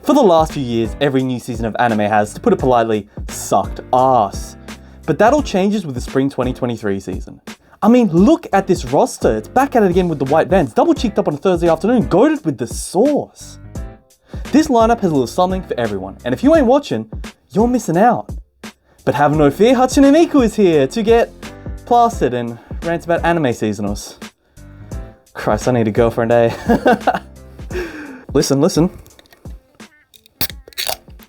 For the last few years, every new season of anime has, to put it politely, sucked ass. But that all changes with the spring 2023 season. I mean, look at this roster. It's back at it again with the white Vans, double cheeked up on a Thursday afternoon, goated with the sauce. This lineup has a little something for everyone, and if you ain't watching, you're missing out. But have no fear, Hatsune Miku is here to get plastered and rant about anime seasonals. Christ, I need a girlfriend, eh? Listen.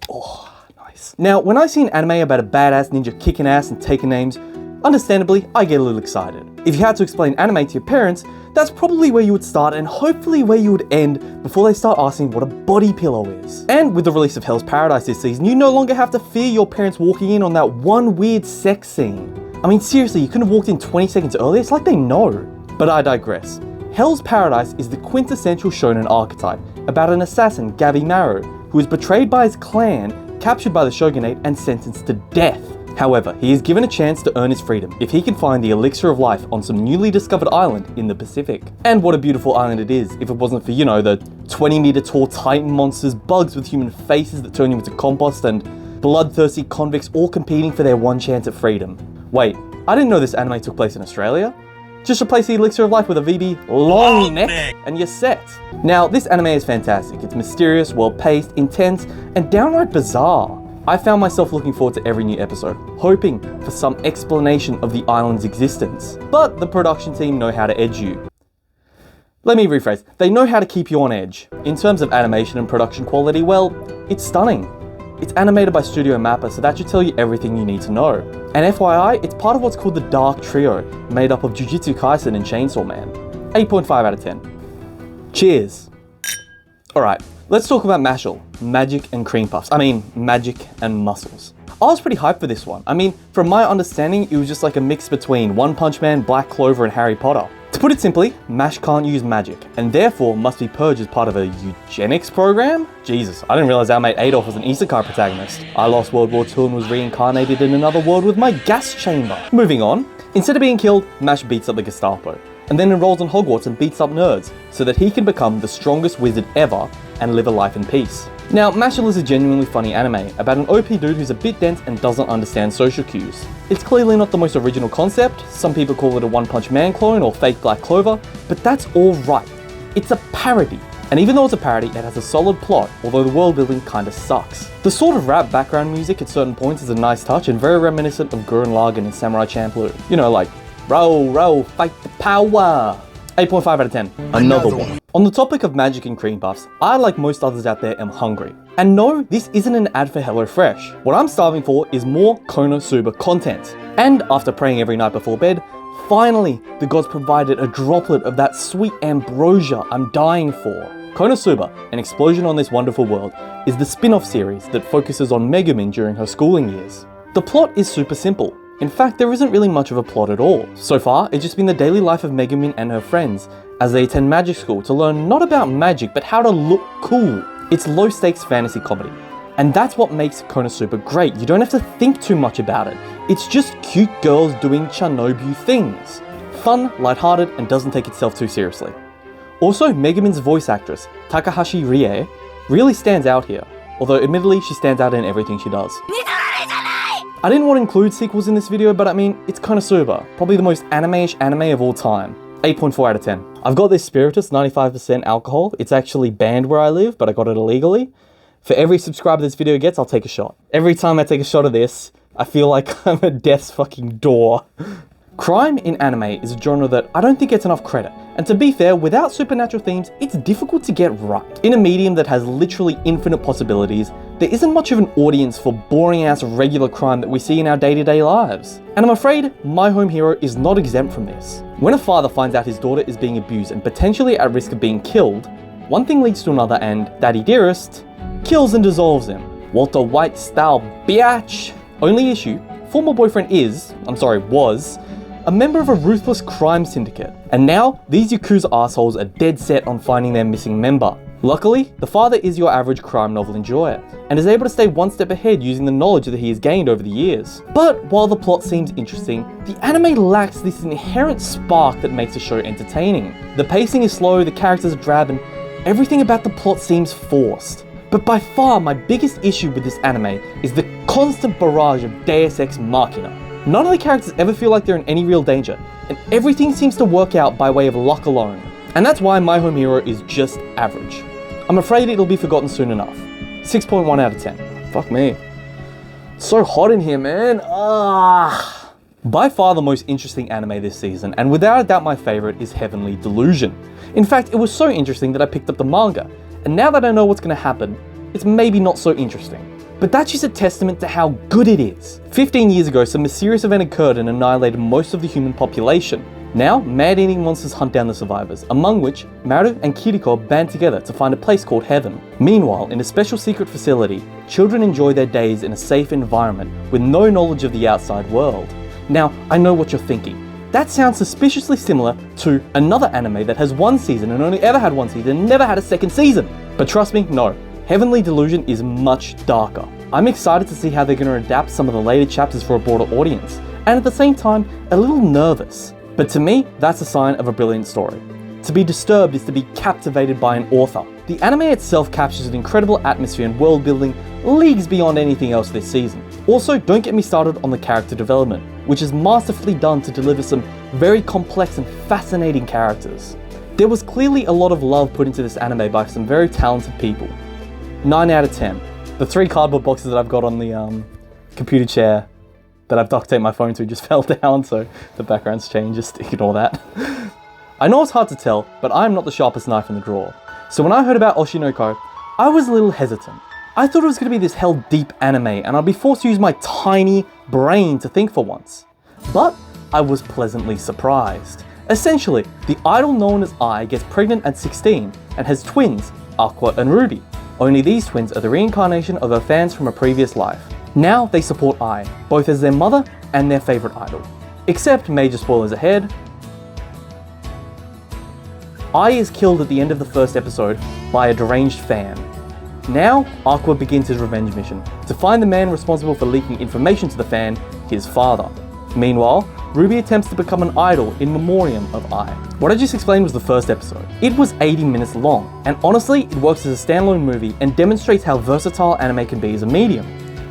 Oh, nice. Now, when I see an anime about a badass ninja kicking ass and taking names, understandably, I get a little excited. If you had to explain anime to your parents, that's probably where you would start and hopefully where you would end before they start asking what a body pillow is. And with the release of Hell's Paradise this season, you no longer have to fear your parents walking in on that one weird sex scene. I mean, seriously, you couldn't have walked in 20 seconds earlier, it's like they know. But I digress. Hell's Paradise is the quintessential shonen archetype about an assassin, Gabimaru, who is betrayed by his clan, captured by the shogunate, and sentenced to death. However, he is given a chance to earn his freedom if he can find the elixir of life on some newly discovered island in the Pacific. And what a beautiful island it is, if it wasn't for, the 20-meter tall titan monsters, bugs with human faces that turn you into compost, and bloodthirsty convicts all competing for their one chance at freedom. Wait, I didn't know this anime took place in Australia? Just replace the elixir of life with a VB long neck and you're set. Now, this anime is fantastic. It's mysterious, well-paced, intense, and downright bizarre. I found myself looking forward to every new episode, hoping for some explanation of the island's existence. But the production team know how to edge you. Let me rephrase, they know how to keep you on edge. In terms of animation and production quality, well, it's stunning. It's animated by Studio Mappa, so that should tell you everything you need to know. And FYI, it's part of what's called the Dark Trio, made up of Jujutsu Kaisen and Chainsaw Man. 8.5 out of 10. Cheers. Alright, let's talk about Mashle, magic and cream puffs. I mean, magic and muscles. I was pretty hyped for this one. I mean, from my understanding, it was just like a mix between One Punch Man, Black Clover, and Harry Potter. To put it simply, Mash can't use magic, and therefore must be purged as part of a eugenics program? Jesus, I didn't realize our mate Adolf was an isekai protagonist. I lost World War II and was reincarnated in another world with my gas chamber. Moving on, instead of being killed, Mash beats up the Gestapo, and then enrolls in Hogwarts and beats up nerds, so that he can become the strongest wizard ever and live a life in peace. Now, Mashle is a genuinely funny anime about an OP dude who's a bit dense and doesn't understand social cues. It's clearly not the most original concept, some people call it a One Punch Man clone or fake Black Clover, but that's all right. It's a parody. And even though it's a parody, it has a solid plot, although the world building kinda sucks. The sort of rap background music at certain points is a nice touch and very reminiscent of Gurren Lagann and Samurai Champloo. Like, row, fight the power. 8.5 out of 10. Another one. On the topic of magic and cream puffs, I, like most others out there, am hungry. And no, this isn't an ad for HelloFresh. What I'm starving for is more Konosuba content. And after praying every night before bed, finally, the gods provided a droplet of that sweet ambrosia I'm dying for. Konosuba, An Explosion on This Wonderful World, is the spin-off series that focuses on Megumin during her schooling years. The plot is super simple. In fact, there isn't really much of a plot at all. So far, it's just been the daily life of Megumin and her friends as they attend magic school to learn not about magic, but how to look cool. It's low-stakes fantasy comedy. And that's what makes Konosuba great. You don't have to think too much about it. It's just cute girls doing Chernobyl things. Fun, lighthearted, and doesn't take itself too seriously. Also, Megumin's voice actress, Takahashi Rie, really stands out here. Although admittedly, she stands out in everything she does. I didn't want to include sequels in this video, but I mean, it's Konosuba, probably the most anime-ish anime of all time. 8.4 out of 10. I've got this Spiritus 95% alcohol. It's actually banned where I live, but I got it illegally. For every subscriber this video gets, I'll take a shot. Every time I take a shot of this, I feel like I'm at death's fucking door. Crime in anime is a genre that I don't think gets enough credit, and to be fair, without supernatural themes, it's difficult to get right. In a medium that has literally infinite possibilities, there isn't much of an audience for boring-ass regular crime that we see in our day-to-day lives. And I'm afraid my home hero is not exempt from this. When a father finds out his daughter is being abused and potentially at risk of being killed, one thing leads to another and Daddy Dearest kills and dissolves him. Walter White style biatch. Only issue, former boyfriend was, a member of a ruthless crime syndicate. And now, these Yakuza assholes are dead set on finding their missing member. Luckily, the father is your average crime novel enjoyer, and is able to stay one step ahead using the knowledge that he has gained over the years. But while the plot seems interesting, the anime lacks this inherent spark that makes the show entertaining. The pacing is slow, the characters are drab, and everything about the plot seems forced. But by far my biggest issue with this anime is the constant barrage of Deus Ex Machina. None of the characters ever feel like they're in any real danger, and everything seems to work out by way of luck alone. And that's why My Home Hero is just average. I'm afraid it'll be forgotten soon enough. 6.1 out of 10. Fuck me. So hot in here, man. By far the most interesting anime this season, and without a doubt my favorite, is Heavenly Delusion. In fact, it was so interesting that I picked up the manga, and now that I know what's going to happen, it's maybe not so interesting. But that's just a testament to how good it is. 15 years ago, some mysterious event occurred and annihilated most of the human population. Now, mad-eating monsters hunt down the survivors, among which Maru and Kiriko band together to find a place called Heaven. Meanwhile, in a special secret facility, children enjoy their days in a safe environment with no knowledge of the outside world. Now, I know what you're thinking. That sounds suspiciously similar to another anime that has one season and only ever had one season and never had a second season. But trust me, no. Heavenly Delusion is much darker. I'm excited to see how they're going to adapt some of the later chapters for a broader audience, and at the same time, a little nervous. But to me, that's a sign of a brilliant story. To be disturbed is to be captivated by an author. The anime itself captures an incredible atmosphere and world building leagues beyond anything else this season. Also, don't get me started on the character development, which is masterfully done to deliver some very complex and fascinating characters. There was clearly a lot of love put into this anime by some very talented people. 9 out of 10. The 3 cardboard boxes that I've got on the computer chair that I've duct taped my phone to just fell down, so the background's changed, just ignore that. I know it's hard to tell, but I'm not the sharpest knife in the drawer. So when I heard about Oshi no Ko, I was a little hesitant. I thought it was going to be this hell deep anime and I'd be forced to use my tiny brain to think for once. But I was pleasantly surprised. Essentially, the idol known as Ai gets pregnant at 16 and has twins, Aqua and Ruby. Only these twins are the reincarnation of her fans from a previous life. Now they support Ai, both as their mother and their favorite idol. Except, major spoilers ahead, Ai is killed at the end of the first episode by a deranged fan. Now, Aqua begins his revenge mission, to find the man responsible for leaking information to the fan, his father. Meanwhile, Ruby attempts to become an idol in memoriam of Ai. What I just explained was the first episode. It was 80 minutes long, and honestly, it works as a standalone movie and demonstrates how versatile anime can be as a medium.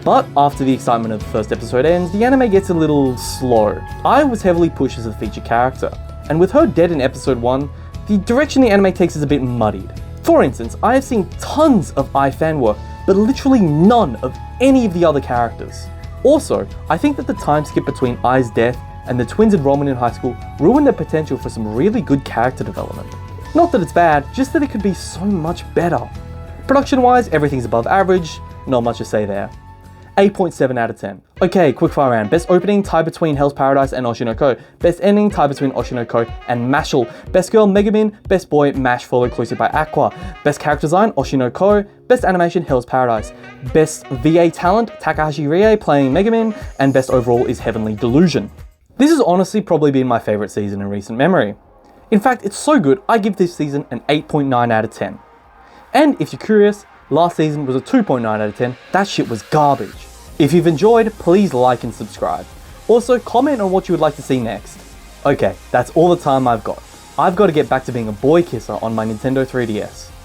But after the excitement of the first episode ends, the anime gets a little slow. Ai was heavily pushed as a feature character, and with her dead in episode 1, the direction the anime takes is a bit muddied. For instance, I have seen tons of Ai fan work, but literally none of any of the other characters. Also, I think that the time skip between Ai's death and the twins' enrollment in high school ruined the potential for some really good character development. Not that it's bad, just that it could be so much better. Production-wise, everything's above average, not much to say there. 8.7 out of 10. Okay, quickfire round. Best opening, tie between Hell's Paradise and Oshi no Ko. Best ending, tie between Oshi no Ko and Mashle. Best girl, Megumin. Best boy, Mash, followed closely by Aqua. Best character design, Oshi no Ko. Best animation, Hell's Paradise. Best VA talent, Takahashi Rie playing Megumin. And best overall is Heavenly Delusion. This has honestly probably been my favorite season in recent memory. In fact, it's so good, I give this season an 8.9 out of 10. And if you're curious, last season was a 2.9 out of 10. That shit was garbage. If you've enjoyed, please like and subscribe. Also, comment on what you would like to see next. Okay, that's all the time I've got. I've got to get back to being a boy kisser on my Nintendo 3DS.